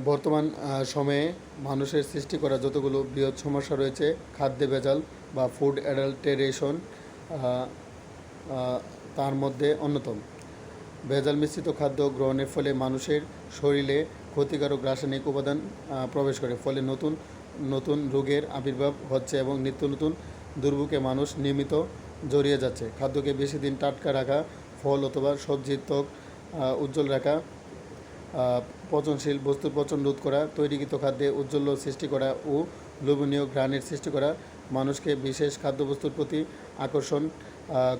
বর্তমান সময়ে মানুষের সৃষ্টি করা যতগুলো বৃহৎ সমস্যা রয়েছে খাদ্যে ভেজাল বা ফুড অ্যাডাল্টারেশন তার মধ্যে অন্যতম। ভেজাল মিশ্রিত খাদ্য গ্রহণের ফলে মানুষের শরীরে ক্ষতিকারক রাসায়নিক উপাদান প্রবেশ করে, ফলে নতুন নতুন রোগের আবির্ভাব হচ্ছে এবং নিত্য নতুন দুর্ভোগে মানুষ নিয়মিত জড়িয়ে যাচ্ছে। খাদ্যকে বেশি দিন টাটকা রাখা, ফল অথবা সবজির ত্বক উজ্জ্বল রাখা, পচনশীল বস্তুর পচন রোধ করা, তৈরিকৃত খাদ্যে উজ্জ্বল্য সৃষ্টি করা ও লোভনীয় ঘ্রাণের সৃষ্টি করা, মানুষকে বিশেষ খাদ্যবস্তুর প্রতি আকর্ষণ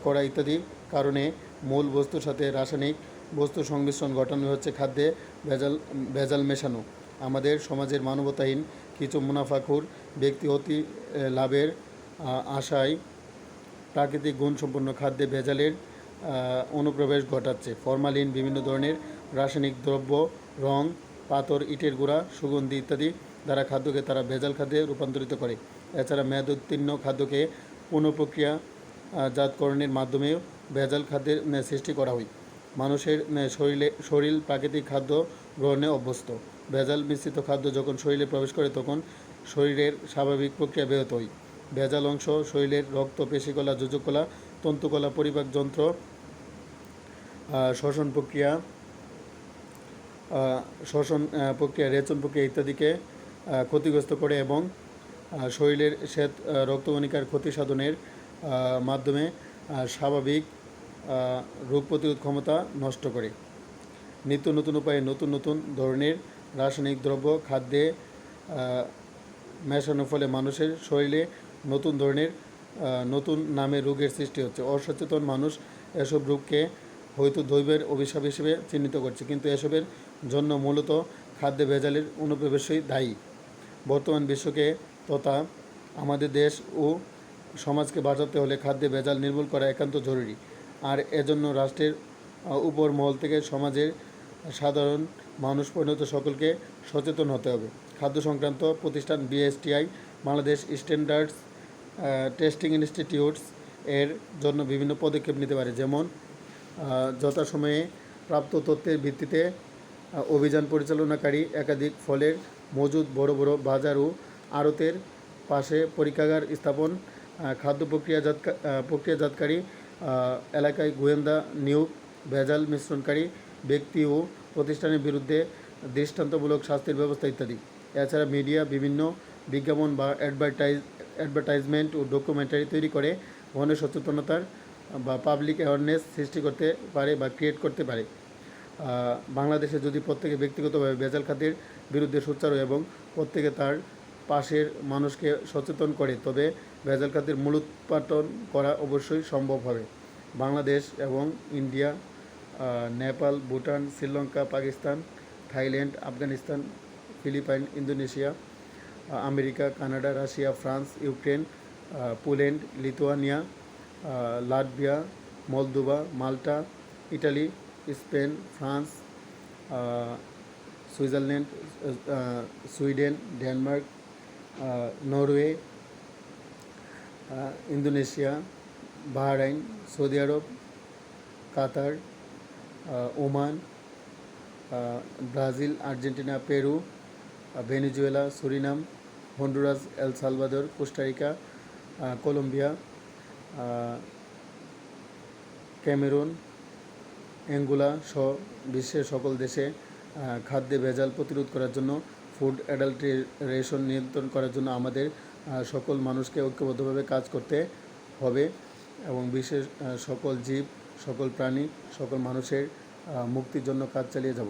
করা ইত্যাদি কারণে মূল বস্তুর সাথে রাসায়নিক বস্তুর সংমিশ্রণ ঘটানো হচ্ছে খাদ্যে ভেজাল মেশানো। আমাদের সমাজের মানবতাহীন কিছু মুনাফাখোর ব্যক্তি অতি লাভের আশায় প্রাকৃতিক গুণসম্পন্ন খাদ্যে ভেজালের অনুপ্রবেশ ঘটাচ্ছে। ফরমালিন, বিভিন্ন ধরনের রাসায়নিক দ্রব্য, রং, পাথর, ইটের গুঁড়া, সুগন্ধি ইত্যাদি দ্বারা খাদ্যকে তারা ভেজাল খাদ্যে রূপান্তরিত করে। এছাড়া মেয়াদোত্তীর্ণ খাদ্যকে পুনঃপ্রক্রিয়াজাতকরণের মাধ্যমেও ভেজাল খাদ্যের সৃষ্টি করা হয়। মানুষের শরীর প্রাকৃতিক খাদ্য গ্রহণে অভ্যস্ত। ভেজাল মিশ্রিত খাদ্য যখন শরীরে প্রবেশ করে তখন শরীরের স্বাভাবিক প্রক্রিয়া ব্যাহত হয়। ভেজাল অংশ শরীরের রক্ত, পেশিকলা, যোজকলা, তন্তুকলা, পরিপাক যন্ত্র, শ্বসন প্রক্রিয়া, রেচন প্রক্রিয়া ইত্যাদিকে ক্ষতিগ্রস্ত করে এবং শরীরের শ্বেত রক্তকণিকার ক্ষতি সাধনের মাধ্যমে স্বাভাবিক রোগ প্রতিরোধ ক্ষমতা নষ্ট করে। নিত্য নতুন উপায়ে নতুন নতুন ধরনের রাসায়নিক দ্রব্য খাদ্যে মেশানোর ফলে মানুষের শরীরে নতুন ধরনের নতুন নামে রোগের সৃষ্টি হচ্ছে। অসচেতন মানুষ এসব রোগকে হয়তো দৈবের অভিশাপ হিসেবে চিহ্নিত করছে, কিন্তু এসবের জন্য মূলত খাদ্যে ভেজালের অনুপ্রবেশই দায়ী। বর্তমান বিশ্বকে তথা আমাদের দেশ ও সমাজকে বাঁচাতে হলে খাদ্যে ভেজাল নির্মূল করা একান্ত জরুরি। আর এজন্য রাষ্ট্রের উপর মহল থেকে সমাজের সাধারণ মানুষ পর্যন্ত সকলকে সচেতন হতে হবে। খাদ্য সংক্রান্ত প্রতিষ্ঠান BSTI, Bangladesh standards testing institutes এর জন্য বিভিন্ন পদক্ষেপ নিতে পারে, যেমন যথাসময়ে প্রাপ্ত তথ্যের ভিত্তিতে অভিযান পরিচালনাকারী একাধিক ফলের মজুদ, বড় বড় বাজার ও আড়তের পাশে পরীক্ষাগার স্থাপন, খাদ্য প্রক্রিয়াজাতকারী এলাকায় গোয়েন্দা নিয়োগ, ভেজাল মিশ্রণকারী ব্যক্তি ও প্রতিষ্ঠানের বিরুদ্ধে দৃষ্টান্তমূলক শাস্তির ব্যবস্থা ইত্যাদি। এছাড়া মিডিয়া বিভিন্ন বিজ্ঞাপন বা অ্যাডভার্টাইজমেন্ট ও ডকুমেন্টারি তৈরি করে গণসচেতনতার বা পাবলিক অ্যাওয়ারনেস সৃষ্টি করতে পারে বা ক্রিয়েট করতে পারে। বাংলাদেশে যদি প্রত্যেকে ব্যক্তিগতভাবে ভেজাল খাদ্যের বিরুদ্ধে সোচ্চার এবং প্রত্যেকে তার পাশের মানুষকে সচেতন করে, তবে ভেজাল খাদ্যের মূলোৎপাটন করা অবশ্যই সম্ভব হবে। বাংলাদেশ এবং India, Nepal, Bhutan, Sri Lanka, Pakistan, Thailand, Afghanistan, Philippine, Indonesia, America, Canada, Russia, France, Ukraine, Poland, Lithuania, Latvia, Moldova, Malta, Italy, Spain, France, Switzerland, Sweden, Denmark, Norway, Indonesia, Bahrain, Saudi Arab, Qatar, Oman, Brazil, Argentina, Peru, Venezuela, Suriname, Honduras, El Salvador, Costa Rica, Colombia, Cameroon, Angola সহ বিশ্বের সকল দেশে খাদ্যে ভেজাল প্রতিরোধ করার জন্য, food adulteration নিয়ন্ত্রণ করার জন্য আমাদের সকল মানুষকে ঐক্যবদ্ধভাবে কাজ করতে হবে এবং বিশ্বের সকল জীব, সকল প্রাণী, সকল মানুষের মুক্তির জন্য কাজ চালিয়ে যাব।